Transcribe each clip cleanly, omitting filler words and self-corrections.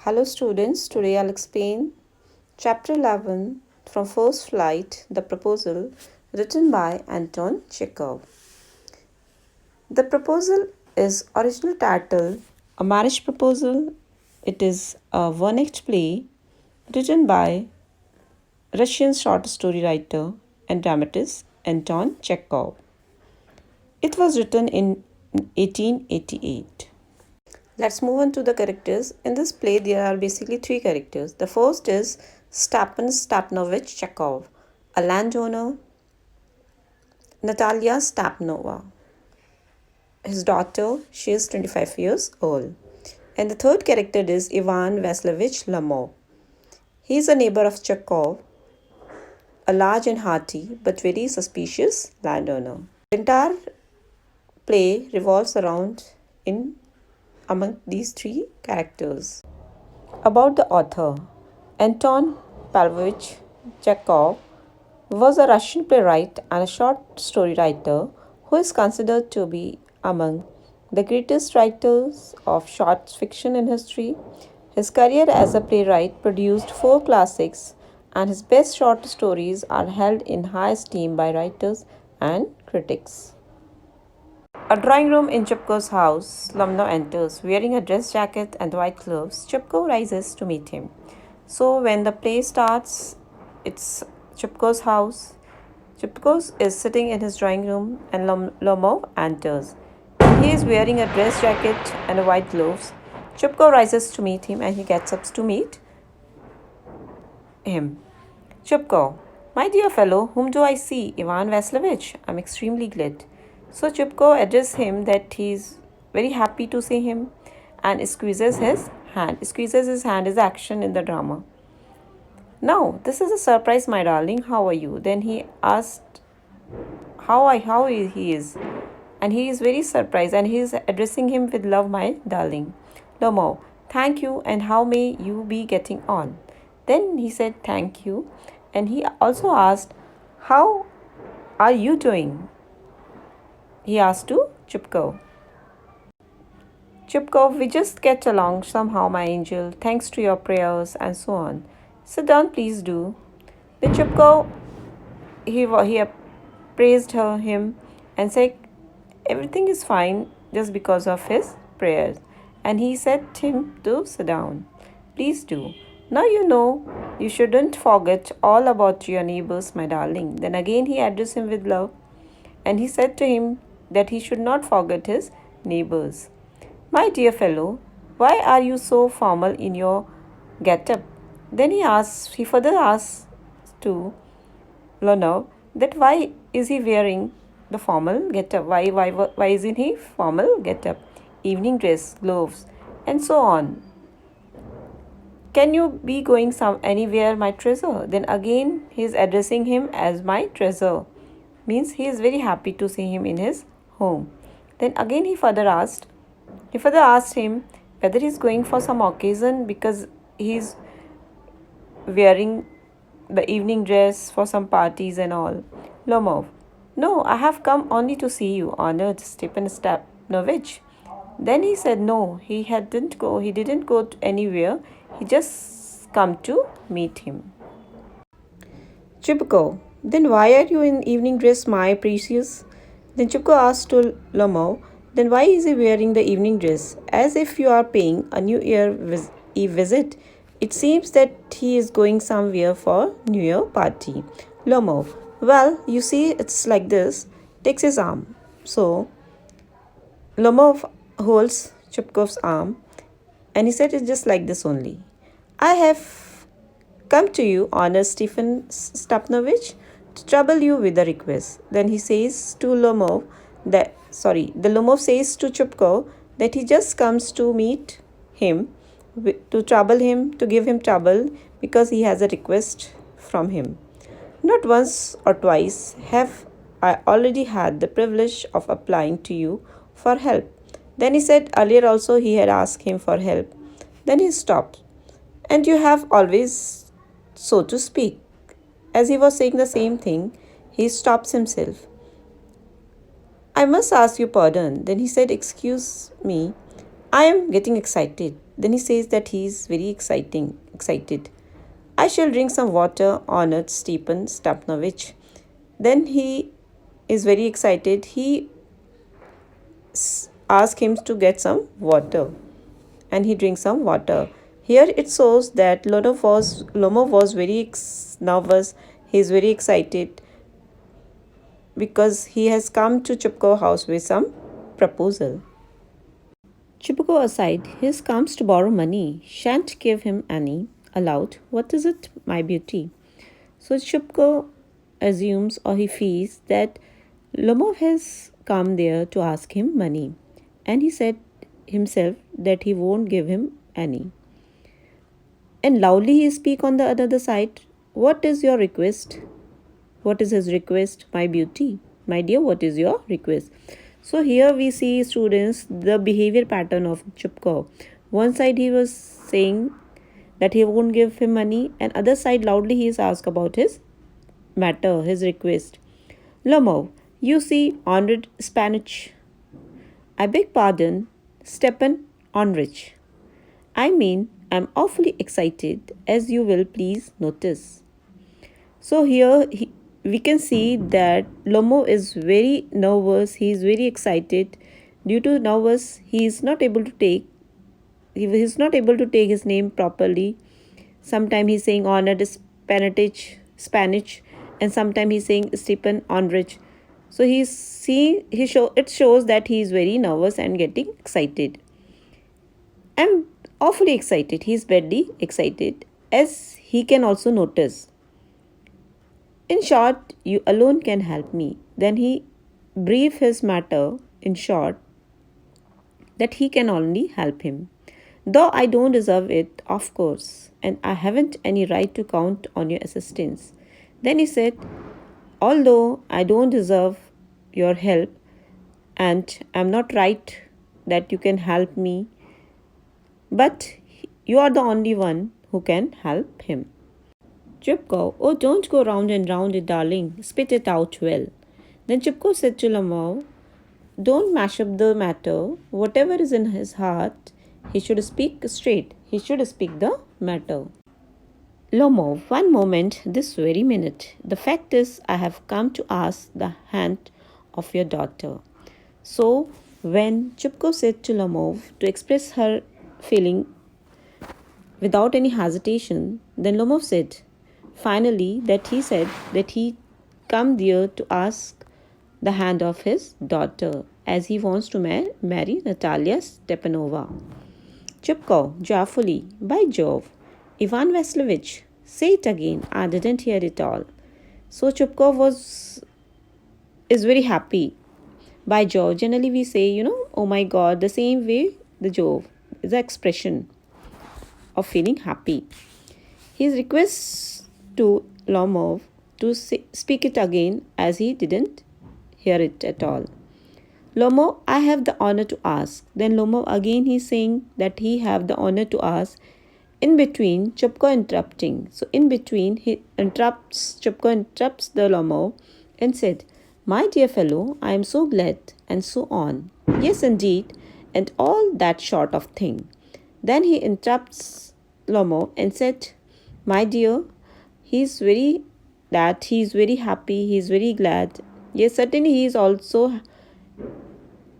Hello students, today I'll explain Chapter 11 from First Flight, The Proposal, written by Anton Chekhov. The proposal is original title A Marriage Proposal. It is a one-act play written by Russian short story writer and dramatist Anton Chekhov. It was written in 1888. Let's move on to the characters. In this play, there are basically three characters. The first is Stepan Stepanovich Chekhov, a landowner, Natalia Stepanova. His daughter, she is 25 years old. And the third character is Ivan Vasilievich Lomov. He is a neighbor of Chekhov, a large and hearty but very suspicious landowner. The entire play revolves around in among these three characters. About the author, Anton Pavlovich Chekhov was a Russian playwright and a short story writer who is considered to be among the greatest writers of short fiction in history. His career as a playwright produced four classics, and his best short stories are held in high esteem by writers and critics. A drawing room in Chupko's house. Lomno enters, wearing a dress jacket and white gloves. Chupko rises to meet him. So when the play starts, it's Chupko's house. Chupko is sitting in his drawing room and Lomov enters. He is wearing a dress jacket and a white gloves. Chupko rises to meet him and he gets up to meet him. Chupko, my dear fellow, whom do I see? Ivan Vasilievich. I'm extremely glad. So Chupko addresses him that he is very happy to see him and squeezes his hand. Squeezes his hand is action in the drama. Now, this is a surprise, my darling. How are you? Then he asked how he is. And he is very surprised and he is addressing him with love, my darling. Lomo, thank you and how may you be getting on? Then he said thank you and he also asked, how are you doing? He asked to Chupko. Chupko, we just get along somehow, my angel, thanks to your prayers and so on. Sit down, please do. Then Chupko, he praised him and said everything is fine just because of his prayers. And he said him to sit down. Please do. Now you know you shouldn't forget all about your neighbors, my darling. Then again he addressed him with love and he said to him that he should not forget his neighbors. My dear fellow, why are you so formal in your get-up? Then he further asked to Lonov that why is he wearing the formal get-up? Why isn't he formal get-up? Evening dress, gloves, and so on. Can you be going anywhere, my treasure? Then again he is addressing him as my treasure. Means he is very happy to see him in his home. Then again he further asked him whether he is going for some occasion because he is wearing the evening dress for some parties and all. Lomov, no, I have come only to see you, honored Stepan Stepanovich. Then he said no, he didn't go anywhere. He just come to meet him. Chupko, then why are you in evening dress, my precious? Then Chupko asked to Lomov, then why is he wearing the evening dress? As if you are paying a New Year Eve visit. It seems that he is going somewhere for New Year party. Lomov, well, you see, it's like this. Takes his arm. So, Lomov holds Chupkov's arm and he said it's just like this only. I have come to you, Honor Stephen Stepanovich, to trouble you with a request. Then he says to Lomov the Lomov says to Chupko that he just comes to meet him, to trouble him, to give him trouble because he has a request from him. Not once or twice have I already had the privilege of applying to you for help. Then he said earlier also he had asked him for help. Then he stopped. And you have always, so to speak. As he was saying the same thing, he stops himself. I must ask you pardon. Then he said, excuse me, I am getting excited. Then he says that he is very excited. I shall drink some water, honored Stephen Stepnovich. Then he is very excited. He asks him to get some water and he drinks some water. Here it shows that Lomo was very nervous. He is very excited because he has come to Chupko house with some proposal. Chupko aside, he comes to borrow money. Shan't give him any. Aloud, what is it, my beauty? So Chupko assumes or he feels that Lomov has come there to ask him money. And he said himself that he won't give him any. And loudly he speak on the other side. What is your request? What is his request? My beauty. My dear, what is your request? So here we see students the behavior pattern of Chupko. One side he was saying that he won't give him money, and other side loudly he is asked about his matter, his request. Lomov, you see, honored Spanish. I beg pardon, Stepan Onrich. I mean, I'm awfully excited, as you will please notice. So here we can see that Lomo is very nervous. He is very excited. Due to nervous, he is not able to take. He is not able to take his name properly. Sometimes he's saying honored Spanish, and sometimes he's saying Stephen Onrich. So it shows that he is very nervous and getting excited. I'm awfully excited. He's badly excited, as he can also notice. In short, you alone can help me. Then he brief his matter in short that he can only help him. Though I don't deserve it, of course, and I haven't any right to count on your assistance. Then he said, although I don't deserve your help and I'm not right that you can help me, but you are the only one who can help him. Chupko, oh, don't go round and round it, darling. Spit it out well. Then Chupko said to Lamau, don't mash up the matter. Whatever is in his heart, he should speak straight. He should speak the matter. Lomo, one moment, this very minute. The fact is, I have come to ask the hand of your daughter. So, when Chupko said to Lomov to express her feeling without any hesitation, then Lomov said, finally, that he said that he come there to ask the hand of his daughter as he wants to marry Natalia Stepanova. Chupko, joyfully, by Jove, Ivan Vaslovich, say it again, I didn't hear it all. So Chupko is very happy. By Jove, generally we say, oh my God, the same way the Jove is the expression of feeling happy. His requests to Lomov to speak it again as he didn't hear it at all. Lomo, I have the honor to ask. Then Lomo again he's saying that he have the honor to ask. In between, Chupko interrupting. So in between, Chupko interrupts the Lomo and said, my dear fellow, I am so glad, and so on. Yes, indeed, and all that sort of thing. Then he interrupts Lomo and said, my dear, he is very happy, he is very glad. Yes, certainly he is also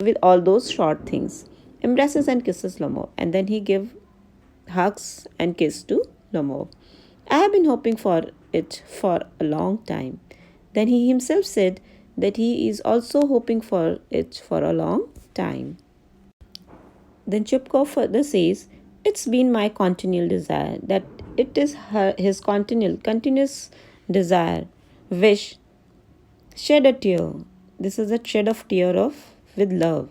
with all those short things. Embraces and kisses Lomo, and then he give hugs and kiss to Lomo. I have been hoping for it for a long time. Then he himself said that he is also hoping for it for a long time. Then Chupko further says, it's been my continual desire, that it is his continuous desire, wish, shed a tear. This is a shed of tear with love.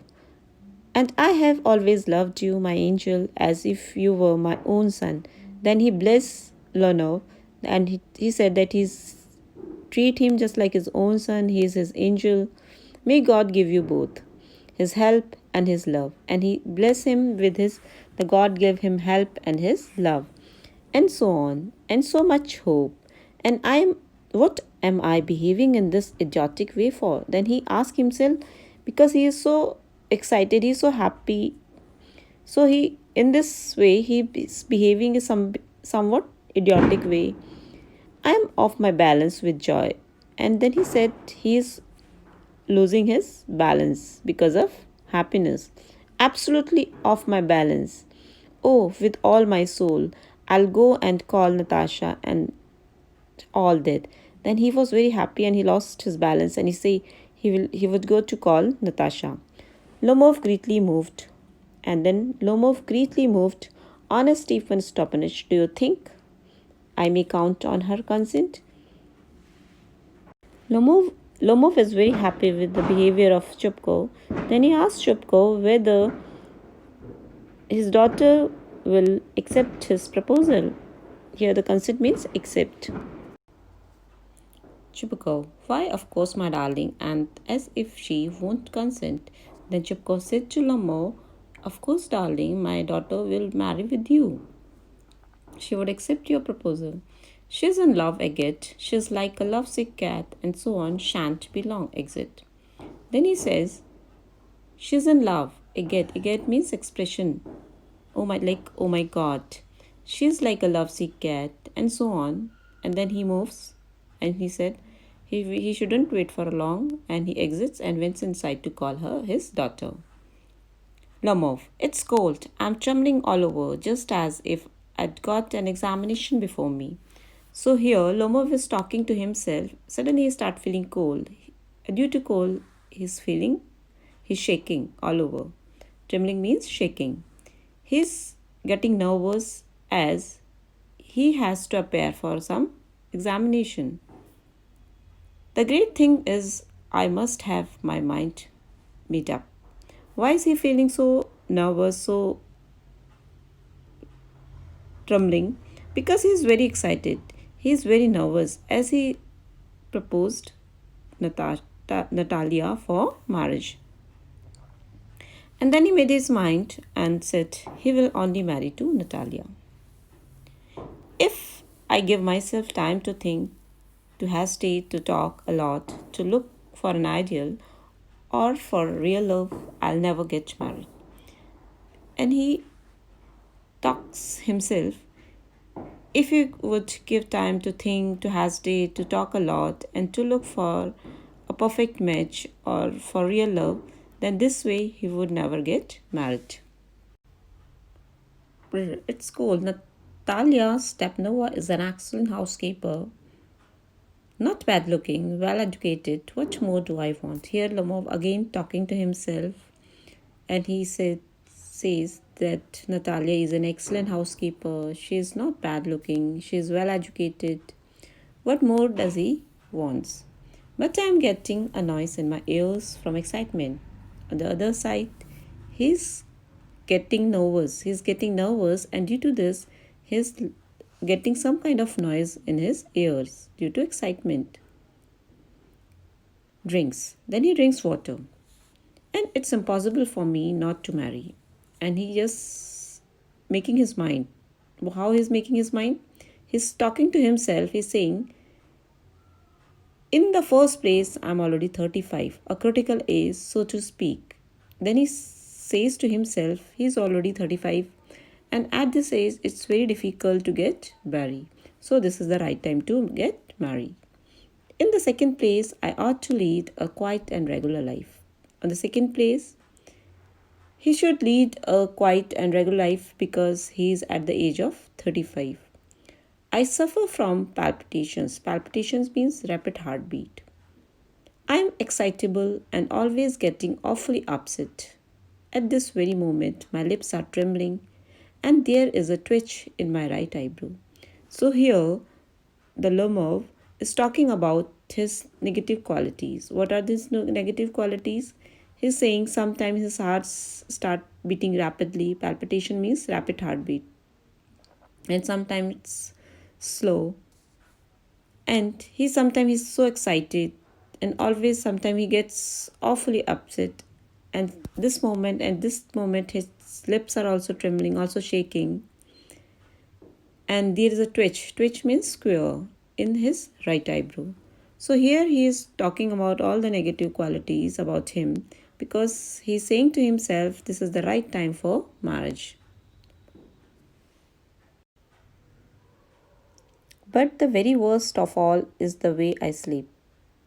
And I have always loved you, my angel, as if you were my own son. Then he blessed Lonov, and he said that treat him just like his own son. He is his angel. May God give you both his help and his love. And he bless him with the God gave him help and his love. And so on. And so much hope. And what am I behaving in this idiotic way for? Then he asked himself, because he is so excited, he is so happy So he, in this way, he is behaving in some somewhat idiotic way. I am off my balance with joy. And then he said he is losing his balance because of happiness. Absolutely off my balance. Oh, with all my soul, I'll go and call Natasha and all that. Then he was very happy and he lost his balance and he would go to call Natasha. Lomov greatly moved, and then Lomov greatly moved. Honest Stephen Stepanich, do you think I may count on her consent? Lomov Lomov is very happy with the behavior of Chupko. Then he asked Chupko whether his daughter will accept his proposal. Here the consent means accept. Chupko, why, of course, my darling, and as if she won't consent. Then Chupko said to Lomov, of course, darling, my daughter will marry with you. She would accept your proposal. She's in love, Agate. She's like a lovesick cat, and so on. Shan't be long, exit. Then he says, she's in love. Agate. Agate means expression. Oh my god. She's like a lovesick cat, and so on. And then he moves, and he said he shouldn't wait for long, and he exits and went inside to call her his daughter. Lomov, it's cold. I'm trembling all over, just as if I'd got an examination before me. So here, Lomov is talking to himself. Suddenly, he starts feeling cold. Due to cold, he's shaking all over. Trembling means shaking. He's getting nervous as he has to appear for some examination. The great thing is, I must have my mind made up. Why is he feeling so nervous, so trembling? Because he is very excited. He is very nervous as he proposed Natalia for marriage. And then he made his mind and said he will only marry to Natalia. If I give myself time to think, to hesitate, to talk a lot, to look for an ideal or for real love, I'll never get married. And he talks himself. If he would give time to think, to hesitate, to talk a lot, and to look for a perfect match or for real love, then this way he would never get married. It's cool. Natalia Stepnova is an excellent housekeeper. Not bad looking, well educated. What more do I want? Here Lomov again talking to himself, and says that Natalia is an excellent housekeeper. She is not bad looking. She is well educated. What more does he want? But I am getting a noise in my ears from excitement. On the other side, he's getting nervous. He's getting nervous, and due to this, he's getting some kind of noise in his ears due to excitement. Drinks. Then he drinks water. And it's impossible for me not to marry. And he just making his mind. How he's making his mind? He's talking to himself. He's saying, in the first place, I'm already 35, a critical age, so to speak. Then he says to himself, he's already 35, and at this age, it's very difficult to get married. So, this is the right time to get married. In the second place, I ought to lead a quiet and regular life. On the second place, he should lead a quiet and regular life because he is at the age of 35. I suffer from palpitations. Palpitations means rapid heartbeat. I am excitable and always getting awfully upset. At this very moment, my lips are trembling and there is a twitch in my right eyebrow. So here, the Lomov is talking about his negative qualities. What are these negative qualities? He's saying sometimes his heart start beating rapidly. Palpitation means rapid heartbeat. And sometimes it's slow. And he's so excited and always sometimes he gets awfully upset. And this moment his lips are also trembling, also shaking. And there is a twitch. Twitch means square in his right eyebrow. So here he is talking about all the negative qualities about him. because he's saying to himself, this is the right time for marriage. But the very worst of all is the way I sleep.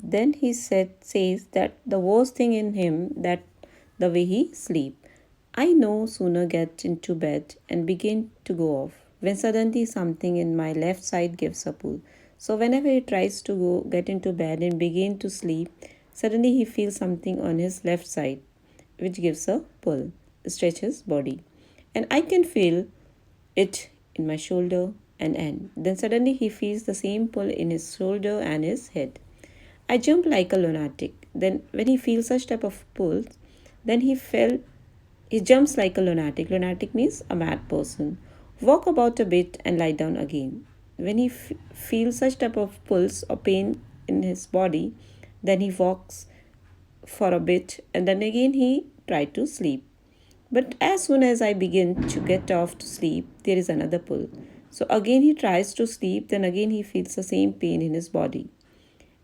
Then says that the worst thing in him that the way he sleep. I no sooner get into bed and begin to go off when suddenly something in my left side gives a pull. So whenever he tries to go get into bed and begin to sleep, suddenly he feels something on his left side which gives a pull, stretches body. And I can feel it in my shoulder and end. Then suddenly he feels the same pull in his shoulder and his head. I jump like a lunatic. Then when he feels such type of pulls, then he jumps like a lunatic. Lunatic means a mad person. Walk about a bit and lie down again. When he feels such type of pulse or pain in his body, then he walks for a bit and then again he try to sleep. But as soon as I begin to get off to sleep, there is another pull. So again he tries to sleep, then again he feels the same pain in his body.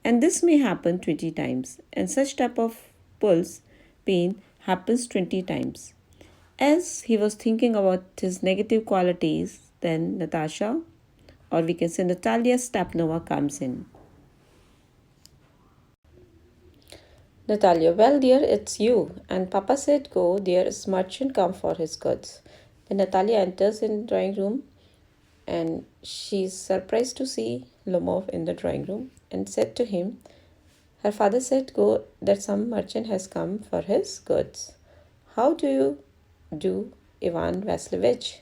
And this may happen 20 times. And such type of pulse pain happens 20 times. As he was thinking about his negative qualities, then Natasha, or we can say Natalia Stapnova, comes in. Natalia, well, dear, it's you. And Papa said, go, there is merchant come for his goods. Then Natalia enters in the drawing room and she's surprised to see Lomov in the drawing room and said to him, her father said, go, that some merchant has come for his goods. How do you do, Ivan Vasilevich?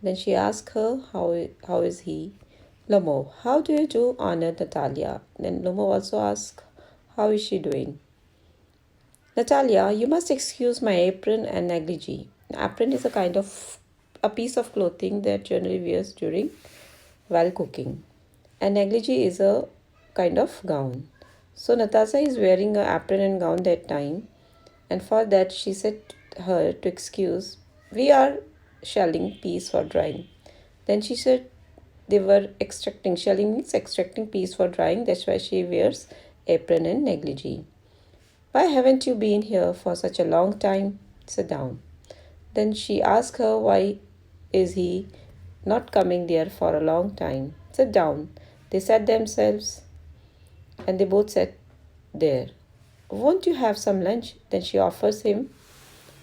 Then she asked her, how is he? Lomov, how do you do, honored Natalia? Then Lomov also asked, how is she doing? Natalia, you must excuse my apron and negligee. Apron is a kind of a piece of clothing that generally wears during while cooking. And negligee is a kind of gown. So Natasha is wearing an apron and gown that time, and for that she said her to excuse. We are shelling peas for drying. Then she said they were extracting. Shelling means extracting peas for drying. That's why she wears apron and negligee. Why haven't you been here for such a long time? Sit down. Then she asked her why is he not coming there for a long time. Sit down. They sat themselves and they both sat there. Won't you have some lunch? Then she offers him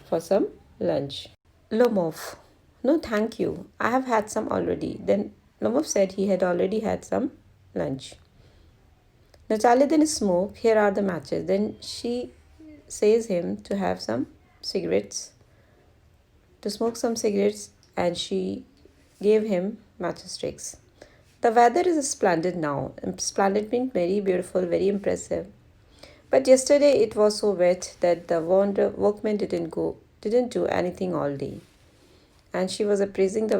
for some lunch. Lomov. No, thank you. I have had some already. Then Lomov said he had already had some lunch. Natalia then smoke. Here are the matches. Then she says him to have some cigarettes, to smoke some cigarettes, and she gave him matchsticks. The weather is splendid now. Splendid means very beautiful, very impressive. But yesterday it was so wet that the workmen didn't do anything all day. And she was appraising the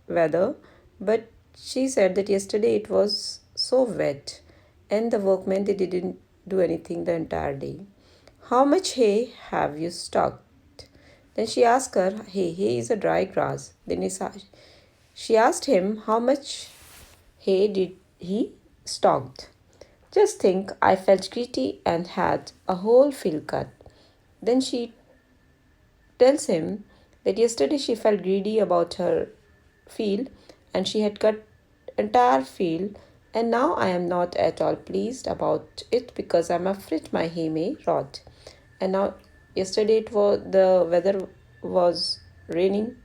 weather, but she said that yesterday it was so wet and the workmen they didn't do anything the entire day. How much hay have you stocked? Then she asked her, hay is a dry grass. Then she asked him how much hay did he stocked. Just think, I felt gritty and had a whole field cut. Then she tells him that yesterday she felt greedy about her field and she had cut entire field, and now I am not at all pleased about it because I'm afraid my hay may rot. And now yesterday the weather was raining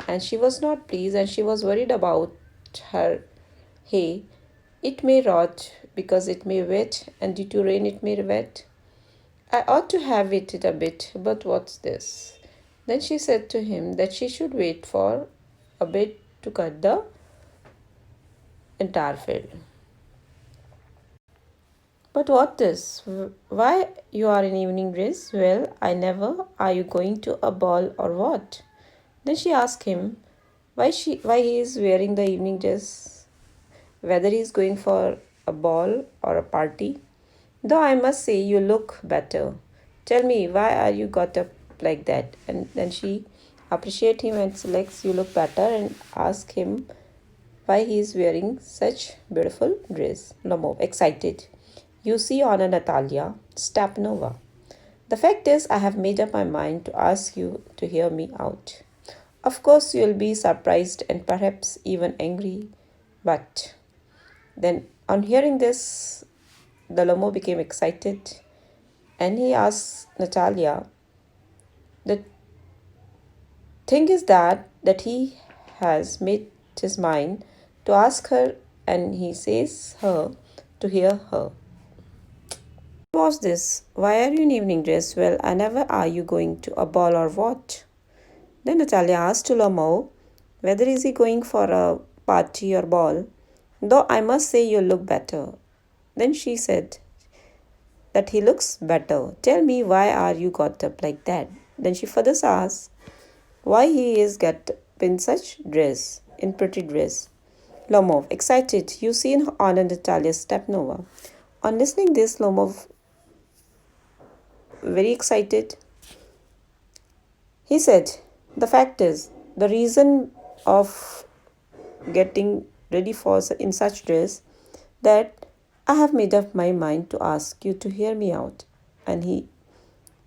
and she was not pleased and she was worried about her hay. It may rot because it may wet, and due to rain it may wet. I ought to have waited a bit, but what's this? Then she said to him that she should wait for a bit to cut the entire field. But what this? Why you are in evening dress? Well, I never. Are you going to a ball or what? Then she asked him why he is wearing the evening dress, whether he is going for a ball or a party. Though I must say you look better. Tell me, why are you got up like that? And then she appreciate him and selects you look better and ask him why he is wearing such beautiful dress. Lomov, excited. You see, Honor Natalia Stapnova. The fact is, I have made up my mind to ask you to hear me out. Of course, you'll be surprised and perhaps even angry, but then on hearing this, the Lomo became excited and he asked Natalia. The thing is that he has made his mind to ask her and he says her to hear her. What's this? Why are you in evening dress? Well, I never are you going to a ball or what? Then Natalia asked Lomo whether is he going for a party or ball, though I must say you look better. Then she said that he looks better. Tell me why are you got up like that? Then she further asked why he is get up in such dress, in pretty dress. Lomov, excited, you seen on Natalia's step Nova. On listening this, Lomov very excited. He said, the fact is, the reason of getting ready for in such dress that I have made up my mind to ask you to hear me out. And he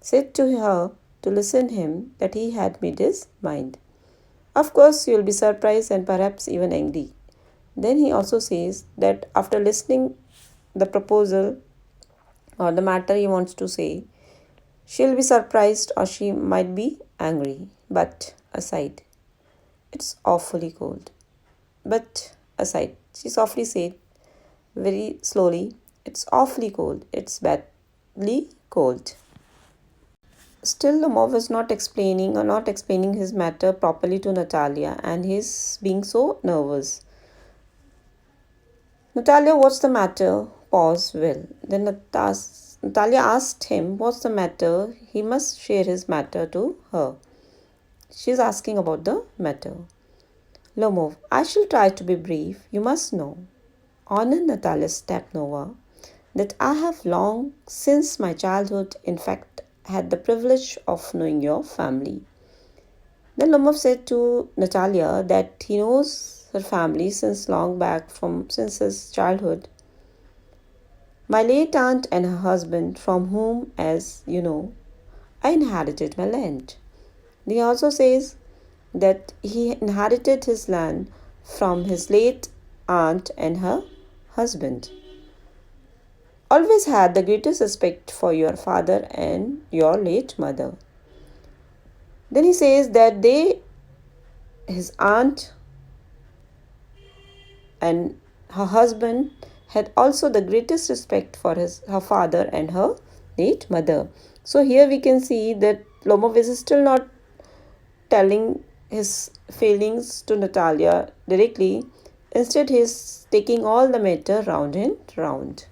said to her to listen him that he had made his mind. Of course, you'll be surprised and perhaps even angry. Then he also says that after listening the proposal or the matter he wants to say, she'll be surprised or she might be angry. But aside, it's awfully cold. But aside, she softly said very slowly, it's awfully cold. It's badly cold. Still, Lomov is not explaining his matter properly to Natalia, and he's being so nervous. Natalia, what's the matter? Pause. Well, then Natalia asked him, what's the matter? He must share his matter to her. She's asking about the matter. Lomov, I shall try to be brief. You must know, Honor Natalia Stepnova, that I have long since my childhood, in fact, had the privilege of knowing your family. Then Lomov said to Natalia that he knows her family since long back, since his childhood. My late aunt and her husband, from whom, as you know, I inherited my land. He also says that he inherited his land from his late aunt and her husband. Always had the greatest respect for your father and your late mother. Then he says that his aunt and her husband had also the greatest respect for her father and her late mother. So here we can see that Lomov is still not telling his feelings to Natalia directly. Instead, he is taking all the matter round and round.